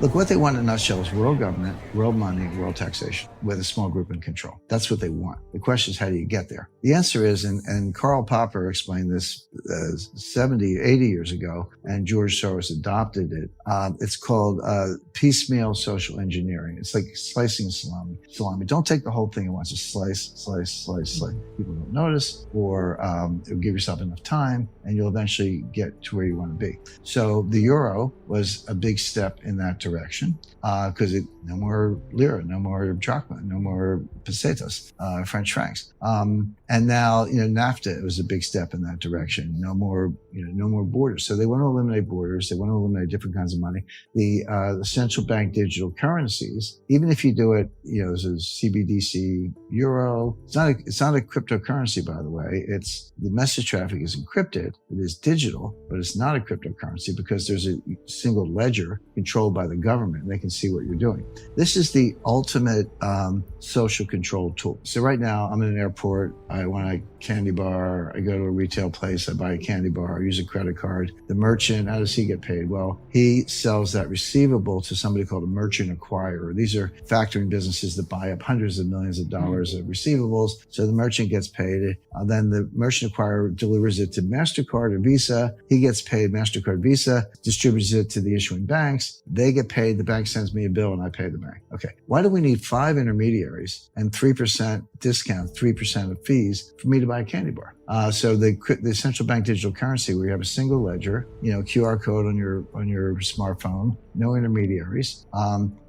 Look, what they want in a nutshell is world government, world money, world taxation with a small group in control. That's what they want. The question is, how do you get there? The answer is, and Karl Popper explained this 70, 80 years ago, and George Soros adopted it. It's called piecemeal social engineering. It's like slicing salami. Don't take the whole thing at once. Just slice. People don't notice, or give yourself enough time, and you'll eventually get to where you want to be. So the euro was a big step in that direction, because no more lira, no more drachma, no more pesetas, French francs. And now, NAFTA was a big step in that direction. No more borders. So they want to eliminate borders. They want to eliminate different kinds of money. The central bank digital currencies, even if you do it, as a CBDC euro, it's not a cryptocurrency, by the way. The message traffic is encrypted. It is digital, but it's not a cryptocurrency because there's a single ledger controlled by the government, and they can see what you're doing. This is the ultimate social control tool. So right now, I'm in an airport. I want a candy bar. I go to a retail place. I buy a candy bar. I use a credit card. The merchant, how does he get paid? Well, he sells that receivable to somebody called a merchant acquirer. These are factoring businesses that buy up hundreds of millions of dollars of receivables. So the merchant gets paid. Then the merchant acquirer delivers it to MasterCard or Visa. He gets paid MasterCard, Visa, distributes it to the issuing banks. They get paid. The bank sends me a bill and I pay the bank. Okay. Why do we need 5 intermediaries and 3% discount, 3% of fees for me to buy a candy bar? So the central bank digital currency, where you have a single ledger, QR code on your smartphone, no intermediaries.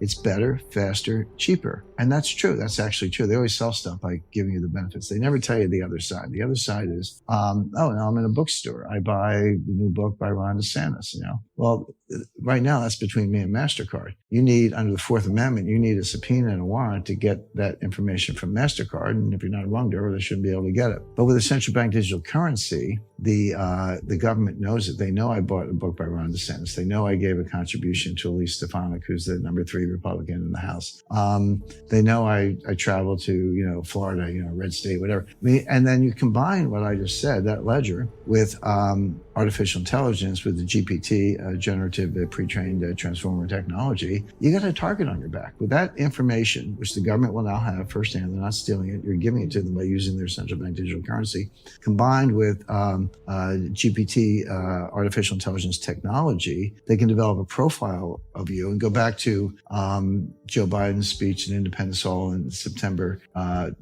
It's better, faster, cheaper. And that's true. That's actually true. They always sell stuff by giving you the benefits. They never tell you the other side. The other side is, now I'm in a bookstore. I buy the new book by Ron DeSantis, Well, right now that's between me and MasterCard. You need, under the Fourth Amendment, you need a subpoena and a warrant to get that information from MasterCard. And if you're not a wrongdoer, they shouldn't be able to get it. But with a central bank digital currency, the government knows it. They know I bought a book by Ron DeSantis. They know I gave a contribution to Elise Stefanik, who's the number 3 Republican in the House. They know I traveled to, Florida, red state, whatever. And then you combine what I just said, that ledger, with artificial intelligence, with the GPT, generative pre-trained transformer technology. You got a target on your back. With that information, which the government will now have firsthand, they're not stealing it, you're giving it to them by using their central bank digital currency, combined with GPT, artificial intelligence technology, they can develop a profile of you. And go back to Joe Biden's speech in Independence Hall in September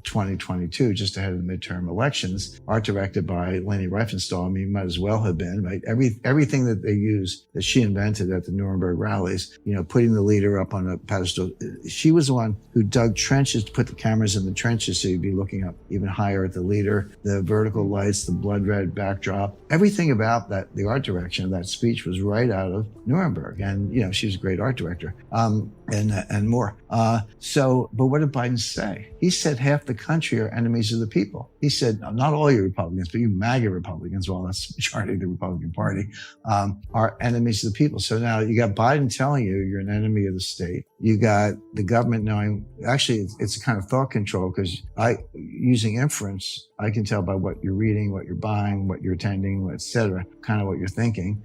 2022, just ahead of the midterm elections, art directed by Leni Riefenstahl. Might as well have been, right? Everything that they use, that she invented at the Nuremberg rallies, putting the leader up on a pedestal. She was the one who dug trenches to put the cameras in the trenches so you'd be looking up even higher at the leader, the vertical lights, the blood red backdrop. Everything about that, the art direction of that speech was right out of Nuremberg. And, she was a great art director, and more. But what did Biden say? He said half the country are enemies of the people. He said, not all you Republicans, but you MAGA Republicans, well, that's the majority of the Republican Party, are enemies of the people. So now you got Biden telling you you're an enemy of the state. You got the government knowing, actually, it's a kind of thought control, because using inference, I can tell by what you're reading, what you're buying, what you're attending, et cetera, kind of what you're thinking.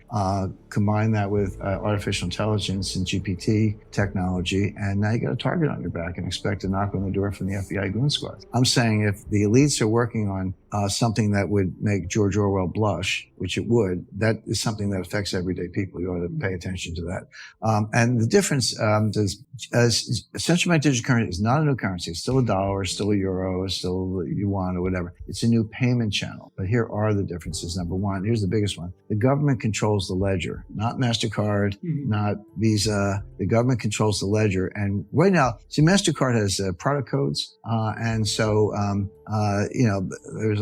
Combine that with artificial intelligence and GPT technology, and now you got a target on your back and expect to knock on the door from the FBI goon squad. I'm saying if the elites are working on something that would make George Orwell blush, which it would, that is something that affects everyday people. You ought to pay attention to that. And the difference is, central bank digital currency is not a new currency. It's still a dollar, it's still a euro, it's still a yuan or whatever. It's a new payment channel. But here are the differences. Number one, here's the biggest one. The government controls the ledger, not MasterCard, not Visa. The government controls the ledger. And right now, see, MasterCard has product codes. And so, there's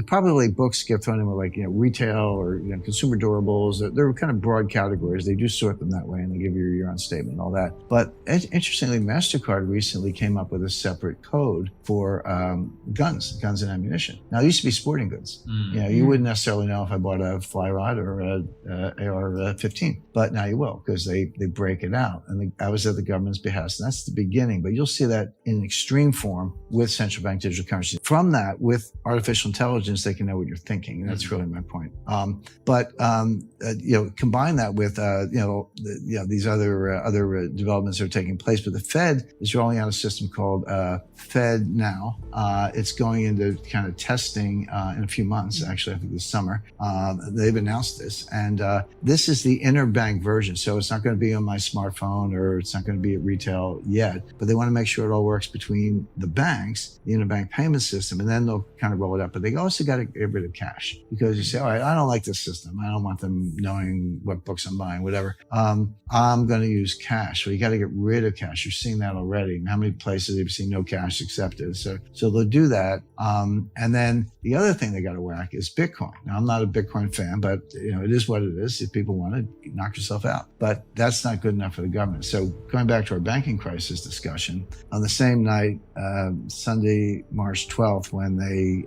probably books get thrown in with retail or, consumer durables. They're kind of broad categories. They do sort them that way, and they give you your year-on statement and all that. But interestingly, MasterCard recently came up with a separate code for guns and ammunition. Now, it used to be sporting goods. You wouldn't necessarily know if I bought a fly rod or a AR-15, but now you will, because they break it out. And I was at the government's behest, and that's the beginning. But you'll see that in extreme form with central bank digital currency. from that, with artificial intelligence, they can know what you're thinking. And that's really my point. Combine that with, these other developments that are taking place. But the Fed is rolling out a system called Fed Now. It's going into kind of testing in a few months, actually, I think this summer. They've announced this. And this is the interbank version. So it's not going to be on my smartphone, or it's not going to be at retail yet. But they want to make sure it all works between the banks, the interbank payment system, and then they'll kind of roll it up. But they also got to get rid of cash, because you say, all right, I don't like this system. I don't want them knowing what books I'm buying, whatever. I'm going to use cash. Well, you got to get rid of cash. You're seeing that already. How many places have you seen no cash accepted? So they'll do that. And then the other thing they got to whack is Bitcoin. Now, I'm not a Bitcoin fan, but it is what it is. If people want to, knock yourself out. But that's not good enough for the government. So going back to our banking crisis discussion, on the same night, Sunday, March 12th, when they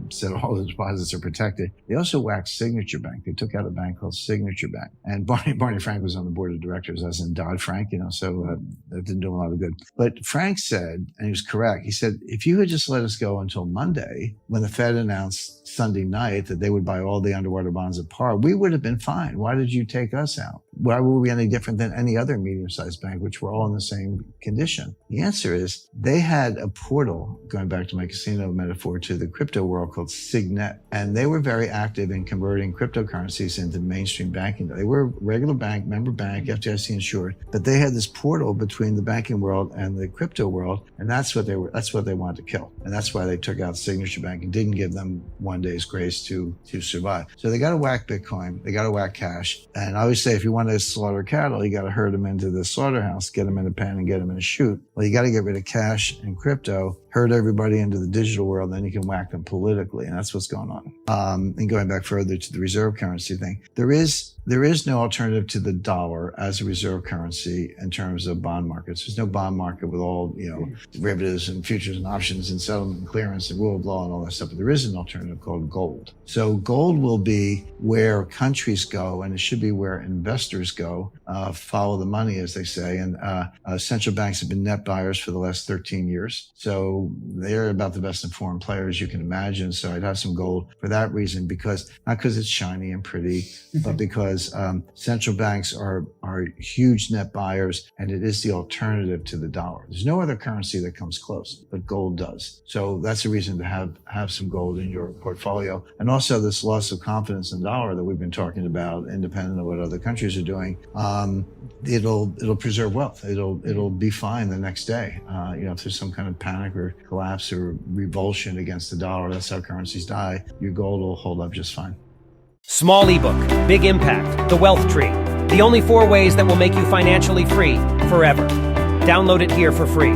said all the deposits are protected, they also whacked Signature Bank. They took out a bank called Signature Bank. And Barney Frank was on the board of directors, as in Dodd-Frank, so that didn't do a lot of good. But Frank said, and he was correct, he said, if you had just let us go until Monday, when the Fed announced Sunday night that they would buy all the underwater bonds at par, we would have been fine. Why did you take us out? Why were we any different than any other medium-sized bank, which were all in the same condition? The answer is they had a portal, going back to my casino metaphor, to the crypto world called Signet. And they were very active in converting cryptocurrencies into mainstream banking. They were a regular bank, member bank, FDIC insured, but they had this portal between the banking world and the crypto world. And that's what they wanted to kill. And that's why they took out Signature Bank and didn't give them one day's grace to survive. So they got to whack Bitcoin. They got to whack cash. And I always say, if you want to slaughter cattle, you got to herd them into the slaughterhouse, get them in a pen and get them in a chute. Well, you got to get rid of cash and crypto, herd everybody into the digital world, then you can whack them politically. And that's what's going on. And going back further to the reserve currency thing, there is no alternative to the dollar as a reserve currency in terms of bond markets. There's no bond market with all, derivatives and futures and options and settlement and clearance and rule of law and all that stuff. But there is an alternative called gold. So gold will be where countries go, and it should be where investors go, follow the money, as they say. And central banks have been net buyers for the last 13 years. So they're about the best informed players you can imagine. So I'd have some gold for that reason, not because it's shiny and pretty, but because central banks are huge net buyers, and it is the alternative to the dollar. There's no other currency that comes close, but gold does. So that's a reason to have some gold in your portfolio. And also this loss of confidence in the dollar that we've been talking about, independent of what other countries are doing, it'll preserve wealth. It'll be fine the next day. If there's some kind of panic or collapse or revulsion against the dollar, that's how currencies die. Your gold will hold up just fine. Small ebook, big impact, The Wealth Tree. The only 4 ways that will make you financially free forever. Download it here for free.